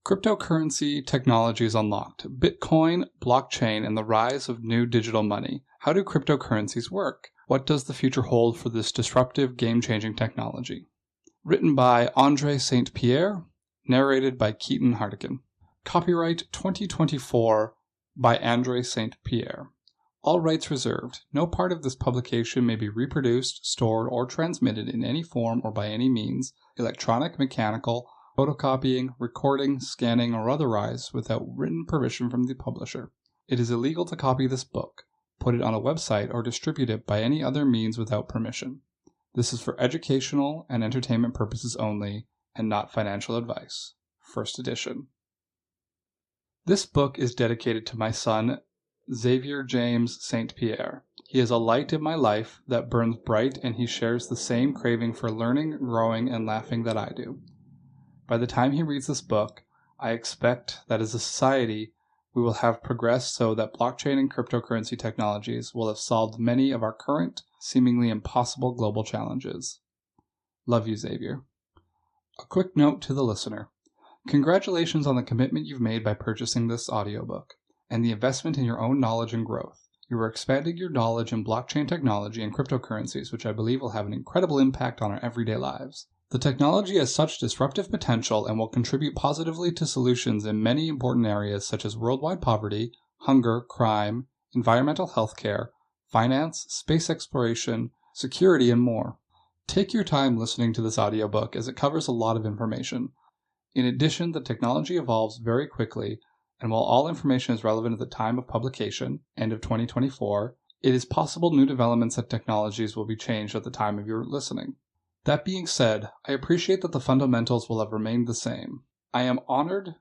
Cryptocurrency technologies unlocked, Bitcoin, blockchain, and the rise of new digital money. How do cryptocurrencies work? What does the future hold for this disruptive, game-changing technology? Written by Andre St Pierre, narrated by Keaton Hartigan. Copyright 2024 by Andre St Pierre. All rights reserved. No part of this publication may be reproduced, stored, or transmitted in any form or by any means, electronic, mechanical, photocopying, recording, scanning, or otherwise, without written permission from the publisher. It is illegal to copy this book, put it on a website, or distribute it by any other means without permission. This is for educational and entertainment purposes only, and not financial advice. First edition. This book is dedicated to my son, Xavier James St. Pierre. He is a light in my life that burns bright, and he shares the same craving for learning, growing, and laughing that I do. By the time he reads this book, I expect that as a society, we will have progressed so that blockchain and cryptocurrency technologies will have solved many of our current, seemingly impossible global challenges. Love you, Xavier. A quick note to the listener. Congratulations on the commitment you've made by purchasing this audiobook, and the investment in your own knowledge and growth. You are expanding your knowledge in blockchain technology and cryptocurrencies, which I believe will have an incredible impact on our everyday lives. The technology has such disruptive potential and will contribute positively to solutions in many important areas such as worldwide poverty, hunger, crime, environmental health care, finance, space exploration, security, and more. Take your time listening to this audiobook as it covers a lot of information. In addition, the technology evolves very quickly, and while all information is relevant at the time of publication, end of 2024, it is possible new developments and technologies will be changed at the time of your listening. That being said, I appreciate that the fundamentals will have remained the same. I am honored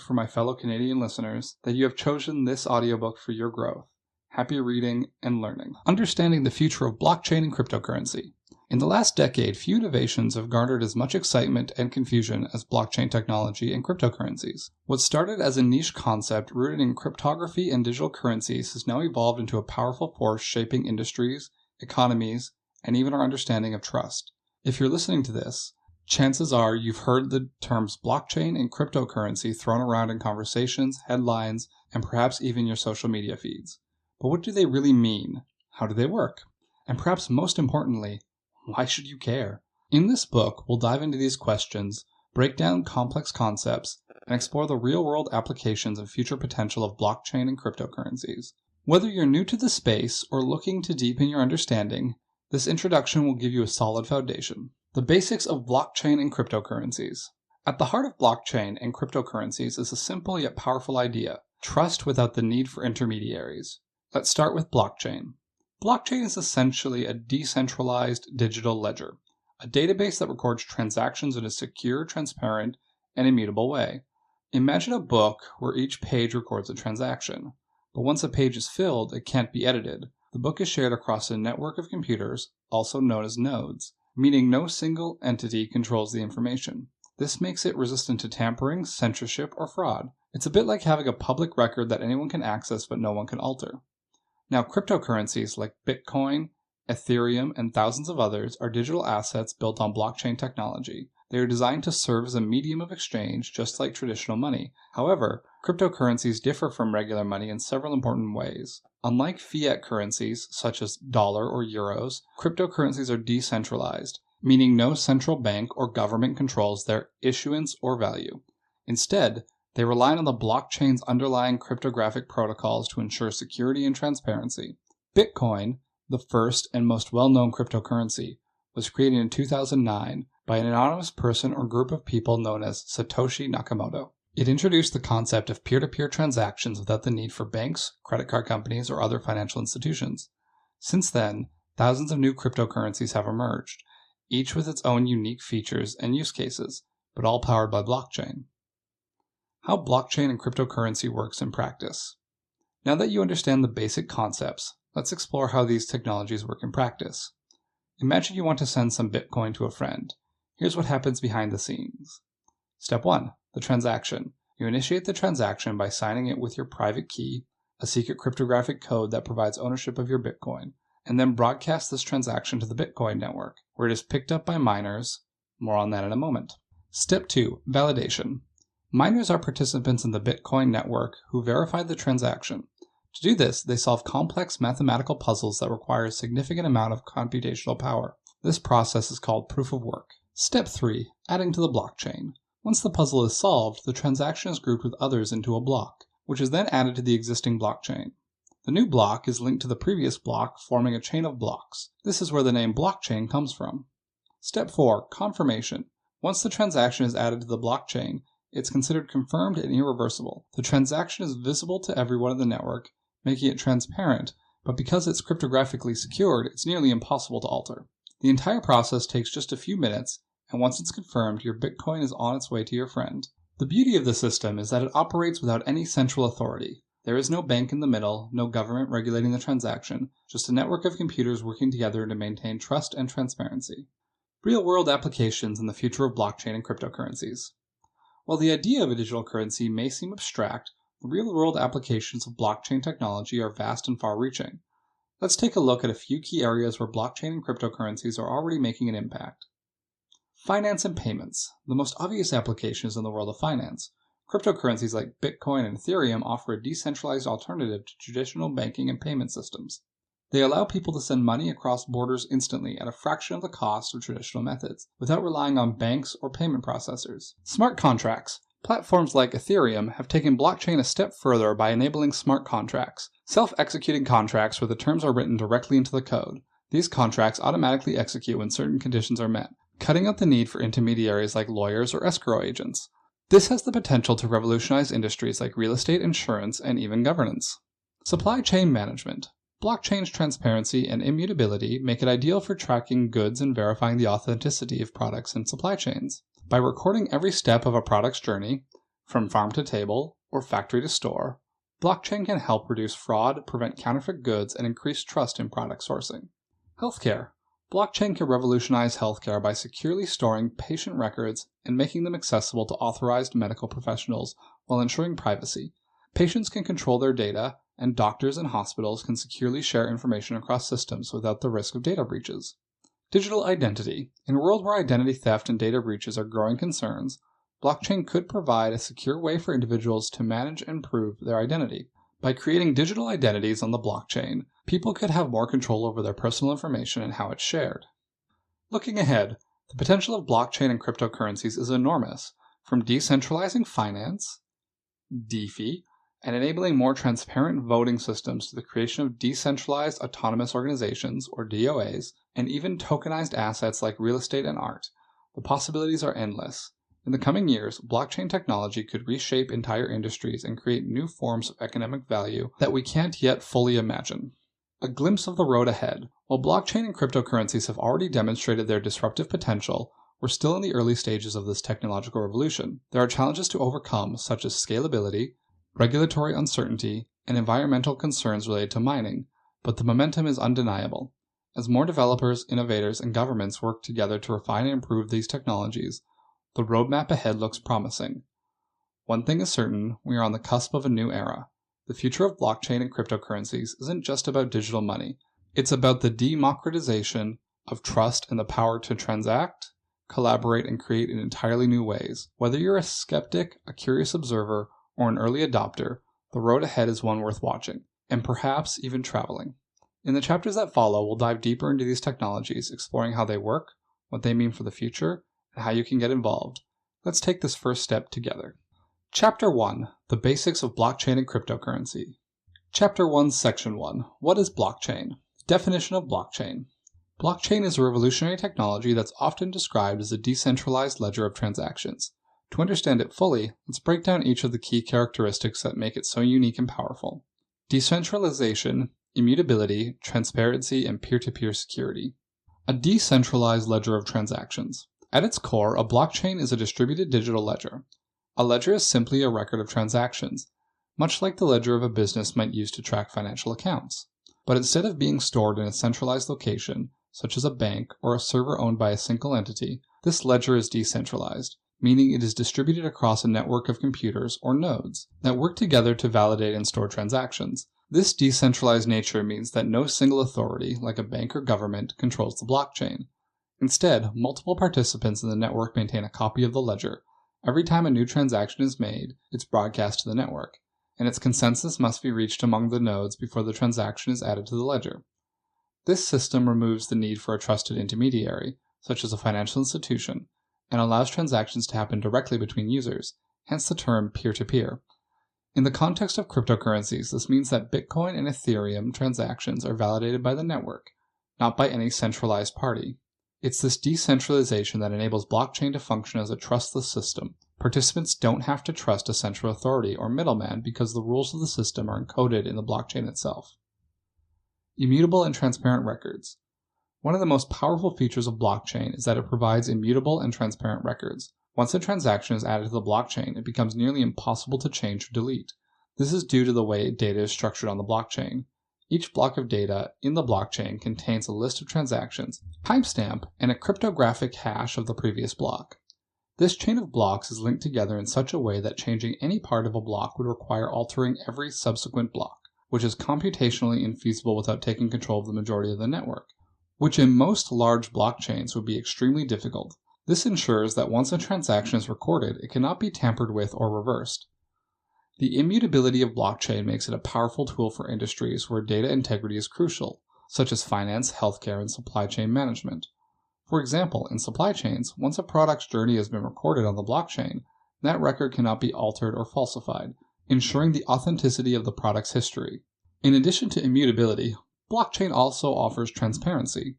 for my fellow Canadian listeners that you have chosen this audiobook for your growth. Happy reading and learning. Understanding the future of blockchain and cryptocurrency. In the last decade, few innovations have garnered as much excitement and confusion as blockchain technology and cryptocurrencies. What started as a niche concept rooted in cryptography and digital currencies has now evolved into a powerful force shaping industries, economies, and even our understanding of trust. If you're listening to this, chances are you've heard the terms blockchain and cryptocurrency thrown around in conversations, headlines, and perhaps even your social media feeds. But what do they really mean? How do they work? And perhaps most importantly, why should you care? In this book, we'll dive into these questions, break down complex concepts, and explore the real-world applications and future potential of blockchain and cryptocurrencies. Whether you're new to the space or looking to deepen your understanding, this introduction will give you a solid foundation. The basics of blockchain and cryptocurrencies. At the heart of blockchain and cryptocurrencies is a simple yet powerful idea: trust without the need for intermediaries. Let's start with blockchain. Blockchain is essentially a decentralized digital ledger, a database that records transactions in a secure, transparent, and immutable way. Imagine a book where each page records a transaction, but once a page is filled, it can't be edited. The book is shared across a network of computers, also known as nodes, meaning no single entity controls the information. This makes it resistant to tampering, censorship, or fraud. It's a bit like having a public record that anyone can access but no one can alter. Now, cryptocurrencies like Bitcoin, Ethereum, and thousands of others are digital assets built on blockchain technology. They are designed to serve as a medium of exchange, just like traditional money. However, cryptocurrencies differ from regular money in several important ways. Unlike fiat currencies, such as dollar or euros, cryptocurrencies are decentralized, meaning no central bank or government controls their issuance or value. Instead, they rely on the blockchain's underlying cryptographic protocols to ensure security and transparency. Bitcoin, the first and most well-known cryptocurrency, was created in 2009 by an anonymous person or group of people known as Satoshi Nakamoto. It introduced the concept of peer-to-peer transactions without the need for banks, credit card companies, or other financial institutions. Since then, thousands of new cryptocurrencies have emerged, each with its own unique features and use cases, but all powered by blockchain. How blockchain and cryptocurrency works in practice. Now that you understand the basic concepts, let's explore how these technologies work in practice. Imagine you want to send some Bitcoin to a friend. Here's what happens behind the scenes. Step 1. The transaction. You initiate the transaction by signing it with your private key, a secret cryptographic code that provides ownership of your Bitcoin, and then broadcast this transaction to the Bitcoin network, where it is picked up by miners. More on that in a moment. Step 2. Validation. Miners are participants in the Bitcoin network who verify the transaction. To do this, they solve complex mathematical puzzles that require a significant amount of computational power. This process is called proof of work. Step 3. Adding to the blockchain. Once the puzzle is solved, the transaction is grouped with others into a block, which is then added to the existing blockchain. The new block is linked to the previous block, forming a chain of blocks. This is where the name blockchain comes from. Step 4. Confirmation. Once the transaction is added to the blockchain, it's considered confirmed and irreversible. The transaction is visible to everyone in the network, making it transparent, but because it's cryptographically secured, it's nearly impossible to alter. The entire process takes just a few minutes, and once it's confirmed, your Bitcoin is on its way to your friend. The beauty of the system is that it operates without any central authority. There is no bank in the middle, no government regulating the transaction, just a network of computers working together to maintain trust and transparency. Real-world applications in the future of blockchain and cryptocurrencies. While the idea of a digital currency may seem abstract, the real-world applications of blockchain technology are vast and far-reaching. Let's take a look at a few key areas where blockchain and cryptocurrencies are already making an impact. Finance and payments. The most obvious application is in the world of finance. Cryptocurrencies like Bitcoin and Ethereum offer a decentralized alternative to traditional banking and payment systems. They allow people to send money across borders instantly at a fraction of the cost of traditional methods, without relying on banks or payment processors. Smart contracts. Platforms like Ethereum have taken blockchain a step further by enabling smart contracts, self-executing contracts where the terms are written directly into the code. These contracts automatically execute when certain conditions are met, cutting out the need for intermediaries like lawyers or escrow agents. This has the potential to revolutionize industries like real estate, insurance, and even governance. Supply chain management. Blockchain's transparency and immutability make it ideal for tracking goods and verifying the authenticity of products and supply chains. By recording every step of a product's journey, from farm to table or factory to store, blockchain can help reduce fraud, prevent counterfeit goods, and increase trust in product sourcing. Healthcare. Blockchain can revolutionize healthcare by securely storing patient records and making them accessible to authorized medical professionals while ensuring privacy. Patients can control their data, and doctors and hospitals can securely share information across systems without the risk of data breaches. Digital identity. In a world where identity theft and data breaches are growing concerns, blockchain could provide a secure way for individuals to manage and prove their identity. By creating digital identities on the blockchain, people could have more control over their personal information and how it's shared. Looking ahead, the potential of blockchain and cryptocurrencies is enormous, from decentralizing finance, DeFi, and enabling more transparent voting systems to the creation of decentralized autonomous organizations, or DOAs, and even tokenized assets like real estate and art. The possibilities are endless. In the coming years, blockchain technology could reshape entire industries and create new forms of economic value that we can't yet fully imagine. A glimpse of the road ahead. While blockchain and cryptocurrencies have already demonstrated their disruptive potential, we're still in the early stages of this technological revolution. There are challenges to overcome, such as scalability, regulatory uncertainty, and environmental concerns related to mining, but the momentum is undeniable. As more developers, innovators, and governments work together to refine and improve these technologies, the roadmap ahead looks promising. One thing is certain, we are on the cusp of a new era. The future of blockchain and cryptocurrencies isn't just about digital money. It's about the democratization of trust and the power to transact, collaborate, and create in entirely new ways. Whether you're a skeptic, a curious observer, or an early adopter, the road ahead is one worth watching, and perhaps even traveling. In the chapters that follow, we'll dive deeper into these technologies, exploring how they work, what they mean for the future, and how you can get involved. Let's take this first step together. Chapter 1. The Basics of Blockchain and Cryptocurrency. Chapter 1, Section 1. What is blockchain? Definition of blockchain. Blockchain is a revolutionary technology that's often described as a decentralized ledger of transactions. To understand it fully, let's break down each of the key characteristics that make it so unique and powerful. Decentralization, immutability, transparency, and peer-to-peer security. A decentralized ledger of transactions. At its core, a blockchain is a distributed digital ledger. A ledger is simply a record of transactions, much like the ledger of a business might use to track financial accounts. But instead of being stored in a centralized location, such as a bank or a server owned by a single entity, this ledger is decentralized, meaning it is distributed across a network of computers or nodes that work together to validate and store transactions. This decentralized nature means that no single authority, like a bank or government, controls the blockchain. Instead, multiple participants in the network maintain a copy of the ledger, Every time a new transaction is made, it's broadcast to the network, and its consensus must be reached among the nodes before the transaction is added to the ledger. This system removes the need for a trusted intermediary, such as a financial institution, and allows transactions to happen directly between users, hence the term peer-to-peer. In the context of cryptocurrencies, this means that Bitcoin and Ethereum transactions are validated by the network, not by any centralized party. It's this decentralization that enables blockchain to function as a trustless system. Participants don't have to trust a central authority or middleman because the rules of the system are encoded in the blockchain itself. Immutable and transparent records. One of the most powerful features of blockchain is that it provides immutable and transparent records. Once a transaction is added to the blockchain, it becomes nearly impossible to change or delete. This is due to the way data is structured on the blockchain. Each block of data in the blockchain contains a list of transactions, timestamp, and a cryptographic hash of the previous block. This chain of blocks is linked together in such a way that changing any part of a block would require altering every subsequent block, which is computationally infeasible without taking control of the majority of the network, which in most large blockchains would be extremely difficult. This ensures that once a transaction is recorded, it cannot be tampered with or reversed. The immutability of blockchain makes it a powerful tool for industries where data integrity is crucial, such as finance, healthcare, and supply chain management. For example, in supply chains, once a product's journey has been recorded on the blockchain, that record cannot be altered or falsified, ensuring the authenticity of the product's history. In addition to immutability, blockchain also offers transparency.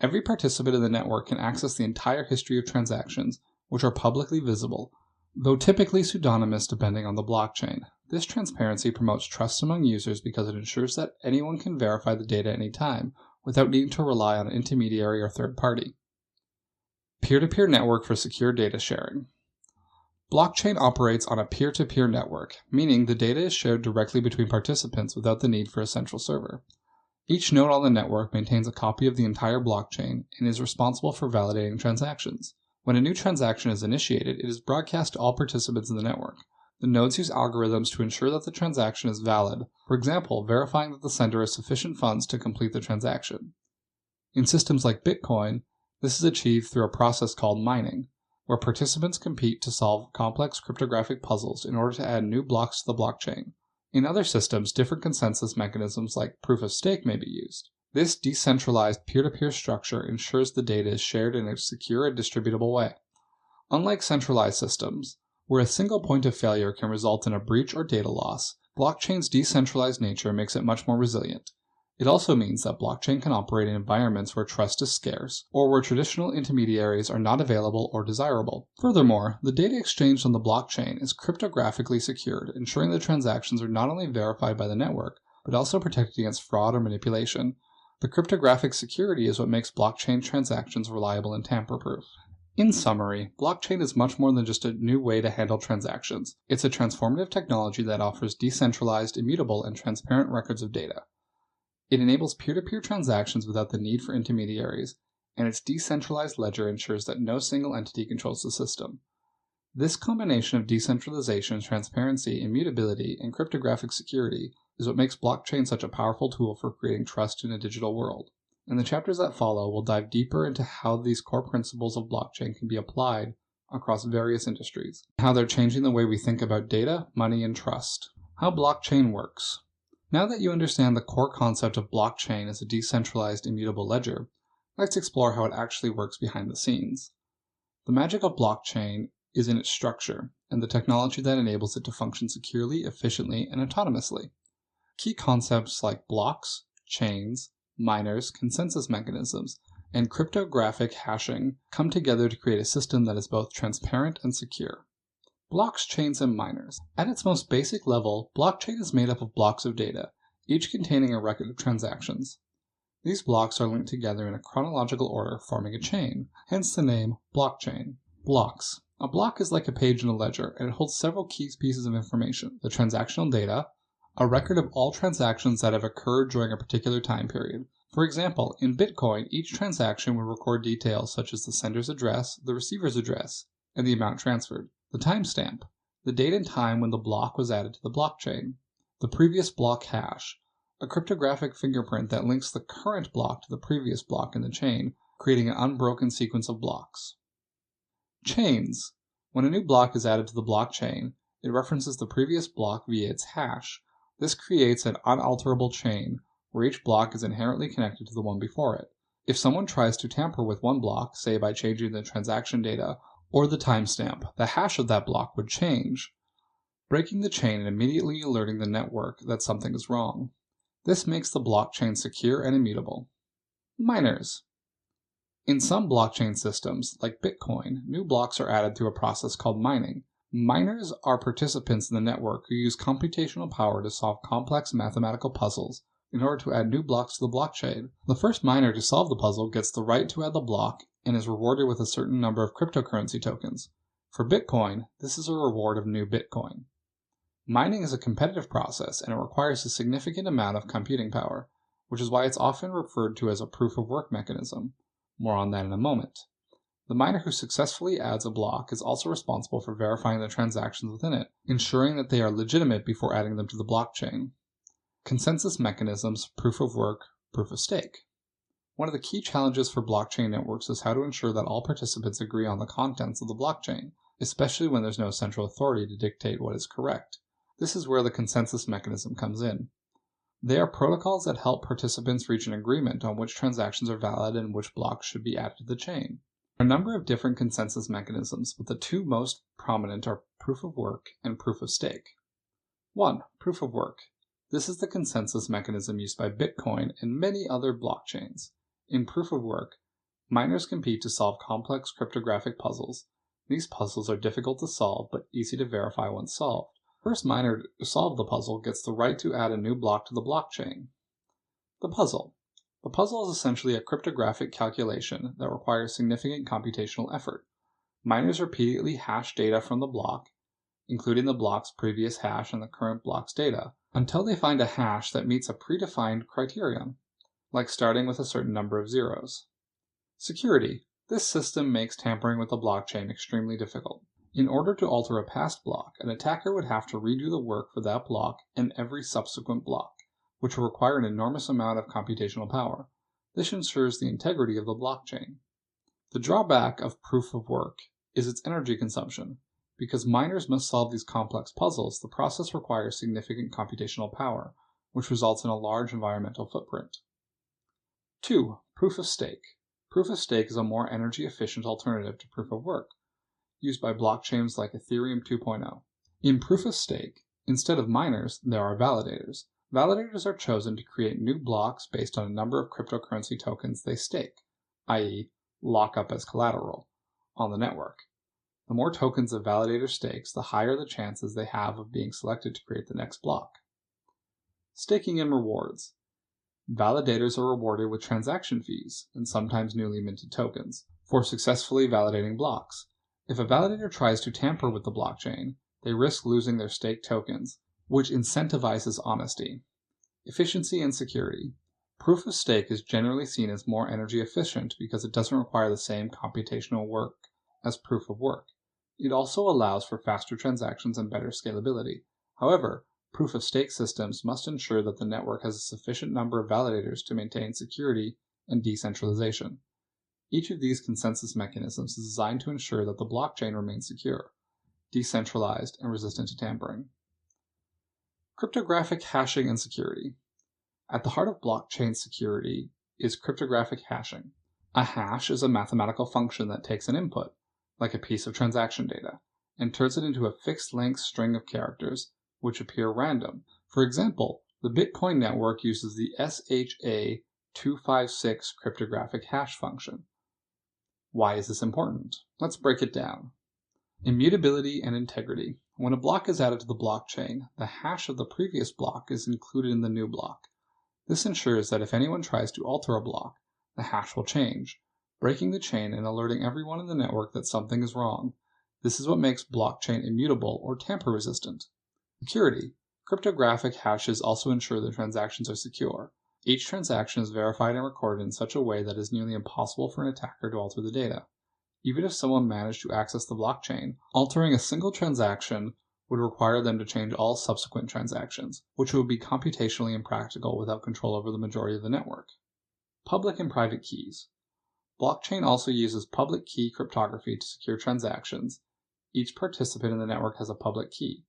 Every participant in the network can access the entire history of transactions, which are publicly visible, though typically pseudonymous depending on the blockchain. This transparency promotes trust among users because it ensures that anyone can verify the data at any time without needing to rely on an intermediary or third party. Peer-to-peer network for secure data sharing. Blockchain operates on a peer-to-peer network, meaning the data is shared directly between participants without the need for a central server. Each node on the network maintains a copy of the entire blockchain and is responsible for validating transactions. When a new transaction is initiated, it is broadcast to all participants in the network. The nodes use algorithms to ensure that the transaction is valid, for example, verifying that the sender has sufficient funds to complete the transaction. In systems like Bitcoin, this is achieved through a process called mining, where participants compete to solve complex cryptographic puzzles in order to add new blocks to the blockchain. In other systems, different consensus mechanisms like proof of stake may be used. This decentralized peer-to-peer structure ensures the data is shared in a secure and distributable way. Unlike centralized systems, where a single point of failure can result in a breach or data loss, blockchain's decentralized nature makes it much more resilient. It also means that blockchain can operate in environments where trust is scarce, or where traditional intermediaries are not available or desirable. Furthermore, the data exchanged on the blockchain is cryptographically secured, ensuring that transactions are not only verified by the network, but also protected against fraud or manipulation. The cryptographic security is what makes blockchain transactions reliable and tamper-proof. In summary, blockchain is much more than just a new way to handle transactions. It's a transformative technology that offers decentralized, immutable, and transparent records of data. It enables peer-to-peer transactions without the need for intermediaries, and its decentralized ledger ensures that no single entity controls the system. This combination of decentralization, transparency, immutability, and cryptographic security is what makes blockchain such a powerful tool for creating trust in a digital world. In the chapters that follow, we'll dive deeper into how these core principles of blockchain can be applied across various industries, how they're changing the way we think about data, money, and trust. How blockchain works. Now that you understand the core concept of blockchain as a decentralized, immutable ledger, let's explore how it actually works behind the scenes. The magic of blockchain is in its structure and the technology that enables it to function securely, efficiently, and autonomously. Key concepts like blocks, chains, miners, consensus mechanisms, and cryptographic hashing come together to create a system that is both transparent and secure. Blocks, chains, and miners. At its most basic level, blockchain is made up of blocks of data, each containing a record of transactions. These blocks are linked together in a chronological order, forming a chain, hence the name blockchain. Blocks. A block is like a page in a ledger, and it holds several key pieces of information: the transactional data, a record of all transactions that have occurred during a particular time period. For example, in Bitcoin, each transaction will record details such as the sender's address, the receiver's address, and the amount transferred. The timestamp, the date and time when the block was added to the blockchain. The previous block hash, a cryptographic fingerprint that links the current block to the previous block in the chain, creating an unbroken sequence of blocks. Chains. When a new block is added to the blockchain, it references the previous block via its hash. This creates an unalterable chain where each block is inherently connected to the one before it. If someone tries to tamper with one block, say by changing the transaction data or the timestamp, the hash of that block would change, breaking the chain and immediately alerting the network that something is wrong. This makes the blockchain secure and immutable. Miners. In some blockchain systems, like Bitcoin, new blocks are added through a process called mining. Miners are participants in the network who use computational power to solve complex mathematical puzzles in order to add new blocks to the blockchain. The first miner to solve the puzzle gets the right to add the block and is rewarded with a certain number of cryptocurrency tokens. For Bitcoin, this is a reward of new Bitcoin. Mining is a competitive process and it requires a significant amount of computing power, which is why it's often referred to as a proof-of-work mechanism. More on that in a moment. The miner who successfully adds a block is also responsible for verifying the transactions within it, ensuring that they are legitimate before adding them to the blockchain. Consensus mechanisms, proof of work, proof of stake. One of the key challenges for blockchain networks is how to ensure that all participants agree on the contents of the blockchain, especially when there's no central authority to dictate what is correct. This is where the consensus mechanism comes in. They are protocols that help participants reach an agreement on which transactions are valid and which blocks should be added to the chain. There are a number of different consensus mechanisms, but the two most prominent are proof of work and proof of stake. 1. Proof of work. This is the consensus mechanism used by Bitcoin and many other blockchains. In proof of work, miners compete to solve complex cryptographic puzzles. These puzzles are difficult to solve but easy to verify once solved. The first miner to solve the puzzle gets the right to add a new block to the blockchain. The puzzle. The puzzle is essentially a cryptographic calculation that requires significant computational effort. Miners repeatedly hash data from the block, including the block's previous hash and the current block's data, until they find a hash that meets a predefined criterion, like starting with a certain number of zeros. Security. This system makes tampering with the blockchain extremely difficult. In order to alter a past block, an attacker would have to redo the work for that block and every subsequent block, which will require an enormous amount of computational power. This ensures the integrity of the blockchain. The drawback of proof of work is its energy consumption. Because miners must solve these complex puzzles, the process requires significant computational power, which results in a large environmental footprint. 2. Proof of stake. Proof of stake is a more energy-efficient alternative to proof of work, used by blockchains like Ethereum 2.0. In proof of stake, instead of miners, there are validators. Validators are chosen to create new blocks based on a number of cryptocurrency tokens they stake, i.e., lock up as collateral, on the network. The more tokens a validator stakes, the higher the chances they have of being selected to create the next block. Staking and rewards. Validators are rewarded with transaction fees, and sometimes newly minted tokens, for successfully validating blocks. If a validator tries to tamper with the blockchain, they risk losing their staked tokens, which incentivizes honesty. Efficiency and security. Proof of stake is generally seen as more energy efficient because it doesn't require the same computational work as proof of work. It also allows for faster transactions and better scalability. However, proof of stake systems must ensure that the network has a sufficient number of validators to maintain security and decentralization. Each of these consensus mechanisms is designed to ensure that the blockchain remains secure, decentralized, and resistant to tampering. Cryptographic hashing and security. At the heart of blockchain security is cryptographic hashing. A hash is a mathematical function that takes an input, like a piece of transaction data, and turns it into a fixed-length string of characters, which appear random. For example, the Bitcoin network uses the SHA-256 cryptographic hash function. Why is this important? Let's break it down. Immutability and integrity. When a block is added to the blockchain, the hash of the previous block is included in the new block. This ensures that if anyone tries to alter a block, the hash will change, breaking the chain and alerting everyone in the network that something is wrong. This is what makes blockchain immutable or tamper-resistant. Security. Cryptographic hashes also ensure that transactions are secure. Each transaction is verified and recorded in such a way that it is nearly impossible for an attacker to alter the data. Even if someone managed to access the blockchain, altering a single transaction would require them to change all subsequent transactions, which would be computationally impractical without control over the majority of the network. Public and private keys. Blockchain also uses public key cryptography to secure transactions. Each participant in the network has a public key,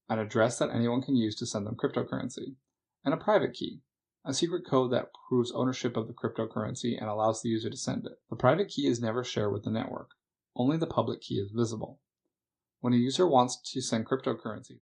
an address that anyone can use to send them cryptocurrency, and a private key, a secret code that proves ownership of the cryptocurrency and allows the user to send it. The private key is never shared with the network. Only the public key is visible. When a user wants to send cryptocurrency,